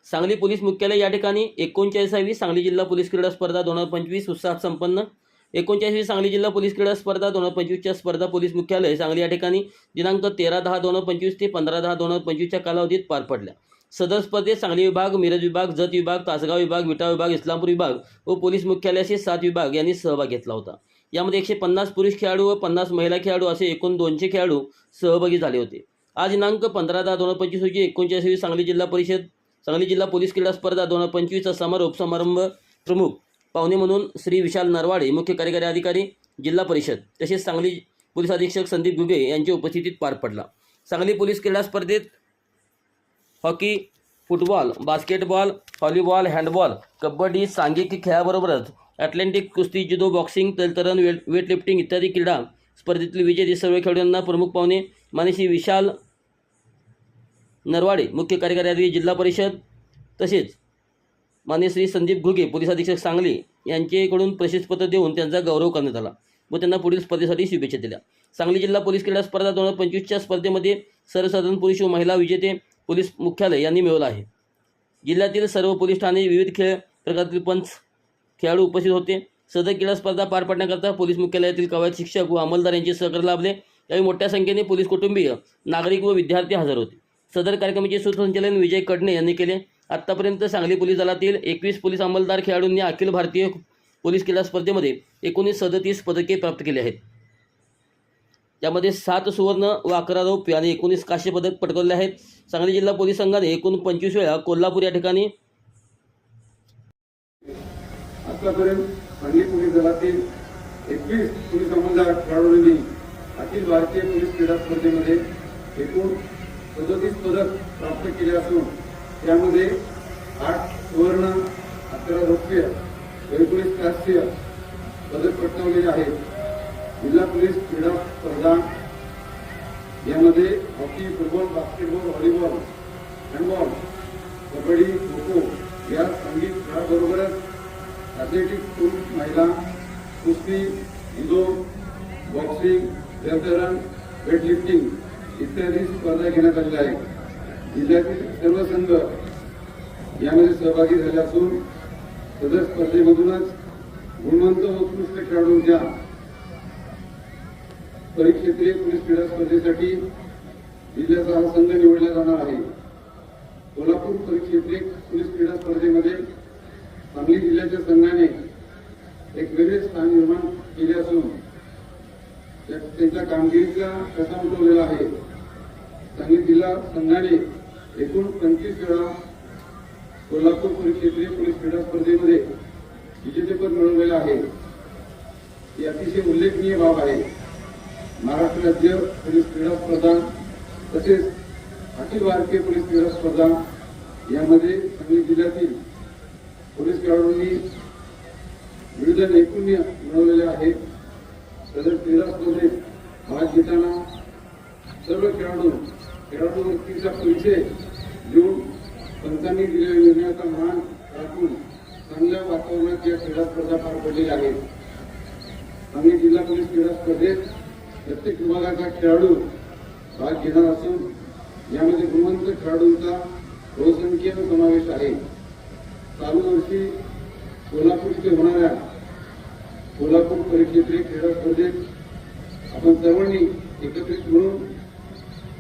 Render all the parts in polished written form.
Sangli police मुख्यालय या ठिकाणी 39वी सांगली जिल्हा पोलीस क्रीडा स्पर्धा 2025 उत्साहात संपन्न. 39वी सांगली जिल्हा पोलीस क्रीडा स्पर्धा 2025च्या स्पर्धा पोलीस मुख्यालय सांगली या ठिकाणी दिनांक 13/10/2025 ते 15/10/2025च्या कालावधीत पार पडल्या. सदर स्पर्धेत सांगली विभाग, मिरज विभाग, जत विभाग, तासगाव विभाग, विटा विभाग, इस्लामपूर विभाग व पोलीस मुख्यालयाचे 7 विभाग यांनी सहभाग घेतला होता. यामध्ये 150 पुरुष खेळाडू व 50 महिला खेळाडू असे एकूण 200 खेळाडू सहभागी झाले होते. आज दिनांक 15/10/2025 रोजी 39वी सांगली जिल्हा पोलीस क्रीडा स्पर्धा 2025चा समारोप प्रमुख पाहुणे म्हणून श्री विशाल नरवाडे, मुख्य कार्यकारी अधिकारी जिल्हा परिषद, तसेच सांगली पोलीस अधीक्षक संदीप घुगे यांच्या उपस्थितीत पार पडला. सांगली पोलीस क्रीडा स्पर्धेत hockey, football, basketball, volleyball, handball, kabaddi, सांघिक खेळाबरोबरच ॲथलेटिक, कुस्ती, जुदो, बॉक्सिंग, तलतरण, वेटलिफ्टिंग इत्यादी क्रीडा स्पर्धेतील विजेते सर्व खेळाडूंना प्रमुख पाहुणे माननीय श्री विशाल नरवाडे, मुख्य कार्यकारी अधिकारी जिल्हा परिषद, तसेच माननीय श्री संदीप घुगे, पोलीस अधीक्षक सांगली यांच्याकडून प्रशस्तीपत्र देऊन त्यांचा गौरव करण्यात आला व त्यांना पुढील स्पर्धेसाठी शुभेच्छा दिल्या. सांगली जिल्हा पोलीस क्रीडा स्पर्धा 2025च्या स्पर्धेमध्ये सर्वसाधारण पुरुष व महिला विजेते पोलीस मुख्यालय यांनी मिळवलं आहे. जिल्ह्यातील सर्व पोलीस ठाणे, विविध खेळ प्रकारातील पंच, खेळाडू उपस्थित होते. सदर क्रीडा स्पर्धा पार पाडण्याकरता पोलीस मुख्यालयातील कवायत शिक्षक व अंमलदार यांचे सहकार्य लाभले. यावेळी मोठ्या संख्येने पोलीस कुटुंबीय, नागरिक व विद्यार्थी हजर होते. सदर कार्यक्रमाचे सूत्रसंचालन विजय कडणे यांनी केले. आत्तापर्यंत सांगली पोलीस दलातील 21 पोलीस अंमलदार खेळाडूंनी अखिल भारतीय पोलीस क्रीडा स्पर्धेमध्ये 37 पदके प्राप्त केली आहेत. त्यामध्ये 7 सुवर्ण व 11 रौप्य आणि 19 कांस्य पदक पटकावले आहेत. सांगली जिल्हा पोलीस संघाने एकूण 25 वेळा कोल्हापूर या ठिकाणी आतापर्यंत सांगली पोलीस दलातील 21 पोलीस अंमलदार खेळाडूंनी अखिल भारतीय पोलीस क्रीडा स्पर्धेमध्ये एकूण 37 पदक प्राप्त केले असून त्यामध्ये 8 सुवर्ण, 11 रौप्य, 19 कांस्य पदक पटकावलेले आहेत. जिल्हा पोलीस क्रीडा स्पर्धा यामध्ये hockey, football, basketball, volleyball, handball, kabaddi, kho kho या संगीत खेळाबरोबरच ॲथलेटिक्स, पुरुष, महिला, कुस्ती, जुदो, बॉक्सिंग, तलतरण, वेटलिफ्टिंग इत्यादी स्पर्धा घेण्यात आलेल्या आहेत. जिल्ह्यातील सर्व संघ यामध्ये सहभागी झाले असून सदर स्पर्धेमधूनच गुणवंत व उत्कृष्ट खेळाडूंच्या परिक्षेत्रीय पोलीस क्रीडा स्पर्धेसाठी जिल्ह्याचा हा संघ निवडला जाणार आहे. कोल्हापूर परिक्षेत्रीय पोलीस क्रीडा स्पर्धेमध्ये सांगली जिल्ह्याच्या संघाने एक वेगळे स्थान निर्माण केले असून त्यांच्या कामगिरीचा ठसा उमटवलेला आहे. सांगली जिल्हा संघाने एकूण 25 वेळा कोल्हापूर परिक्षेत्रीय पोलीस क्रीडा स्पर्धेमध्ये विजेतेपद मिळवलेलं आहे. ही अतिशय उल्लेखनीय बाब आहे. महाराष्ट्र राज्य पोलीस क्रीडा स्पर्धा तसेच अखिल भारतीय पोलीस क्रीडा स्पर्धा यामध्ये सांगली जिल्ह्यातील पोलीस खेळाडूंनी विविध नैपुण्य मिळवलेले आहे. सदर क्रीडा स्पर्धेत भाग घेताना सर्व खेळाडू वृत्तीचा परिचय देऊन पंचांनी दिलेल्या निर्णयाचा मान राखून चांगल्या वातावरणात या क्रीडा स्पर्धा पार पडलेल्या आहेत. सांगली जिल्हा पोलीस क्रीडा स्पर्धेत प्रत्येक विभागाचा खेळाडू भाग घेणार असून यामध्ये गुणवंत खेळाडूंचा बहुसंख्य समावेश आहे. चालू वर्षी कोल्हापूर इथे होणाऱ्या कोल्हापूर परिक्षेत्रीय क्रीडा स्पर्धेत आपण सर्वांनी एकत्रित मिळून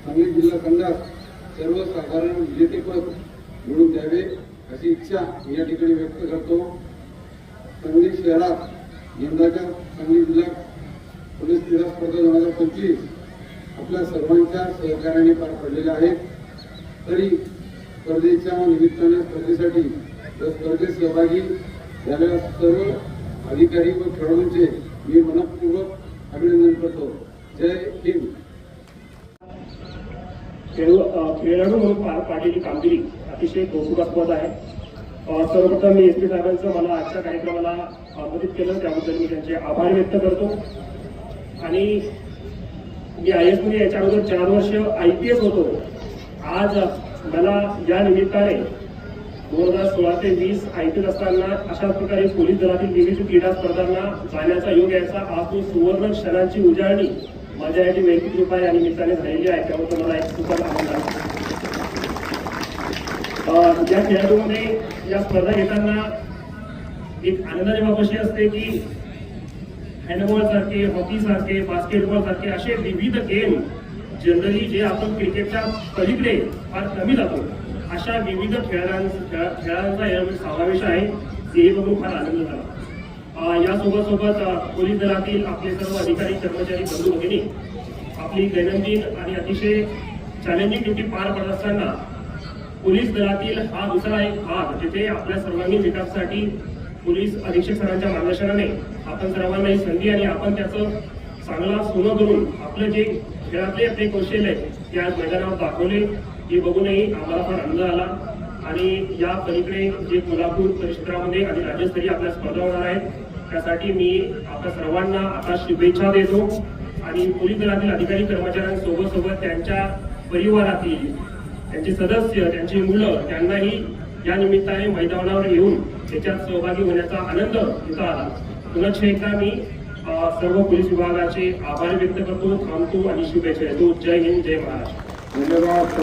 सांगली जिल्हा संघात सर्वसाधारण विजेतेपद मिळवून द्यावे अशी इच्छा मी या ठिकाणी व्यक्त करतो. सांगली शहरात यंदाच्या सांगली जिल्हा पोलीस क्रीडा स्पर्धा 2025 आपल्या सर्वांच्या सहकार्याने पार पडलेल्या आहेत. तरी स्पर्धेच्या निमित्ताने स्पर्धेसाठी व स्पर्धेत सहभागी झालेल्या सर्व अधिकारी व खेळाडूंचे मी मनपूर्वक अभिनंदन करतो. जय हिंद. खेळाडू म्हणून पार पाडलेली कामगिरी अतिशय कौतुकास्पद आहे. सर्वप्रथम मी SP साहेबांचं मला आजच्या कार्यक्रमाला आमंत्रित केलं त्याबद्दल मी त्यांचे आभार व्यक्त करतो. आणि मी IAS मध्ये याच्या अगोदर 4 वर्ष IPS होतो. आज मला या निमित्ताने 2016 ते 20 IPS असताना अशा प्रकारे पोलीस दलातील विविध क्रीडा स्पर्धांना जाण्याचा योग यायचा. आज तो सुवर्ण क्षणांची उजाळणी माझ्या याची वैयक्तिक रूपाने या निमित्ताने झालेली आहे. त्याबद्दल मला एक खूपच आनंद आहे. या खेळाडूमध्ये या स्पर्धा घेताना एक आनंदाची बाब अशी असते की हँडबॉल सारखे, हॉकी सारखे, बास्केटबॉल सारखे असे विविध गेम जनरली जे आपण क्रिकेटच्या पलीकडे फार कमी जातो अशा विविध खेळांचा यामध्ये समावेश आहे, हे बघून फार आनंद झाला. यासोबत पोलीस दलातील आपले सर्व अधिकारी, कर्मचारी, बंधू भगिनी आपली दैनंदिन आणि अतिशय चॅलेंजिंग ड्युटी पार पडत असताना पोलीस दलातील हा दुसरा एक भाग जिथे आपल्या सर्वांगीण विकासासाठी पोलीस अधीक्षक सरांच्या मार्गदर्शनाने आपण सर्वांना ही संधी आणि आपण त्याचं चांगला सोनं करून आपलं जे खेळातले आपले कौशल्य आहे ते आज मैदानावर दाखवले, हे बघूनही आम्हाला फार आनंद आला. आणि या पलीकडे जे कोल्हापूर परिक्षेत्रामध्ये आणि राज्यस्तरीय आपल्या स्पर्धा होणार आहेत त्यासाठी मी आपल्या सर्वांना आता शुभेच्छा देतो. आणि पोलीस दलातील अधिकारी कर्मचाऱ्यांसोबत त्यांच्या परिवारातील त्यांचे सदस्य, त्यांची मुलं, त्यांनाही या निमित्ताने मैदानावर येऊन त्याच्यात सहभागी होण्याचा आनंद इथं आला. पुन्हा एकदा मी सर्व पोलीस विभागाचे आभार व्यक्त करतो, थांबतो आणि शुभेच्छा देतो. जय हिंद, जय महाराष्ट्र. धन्यवाद.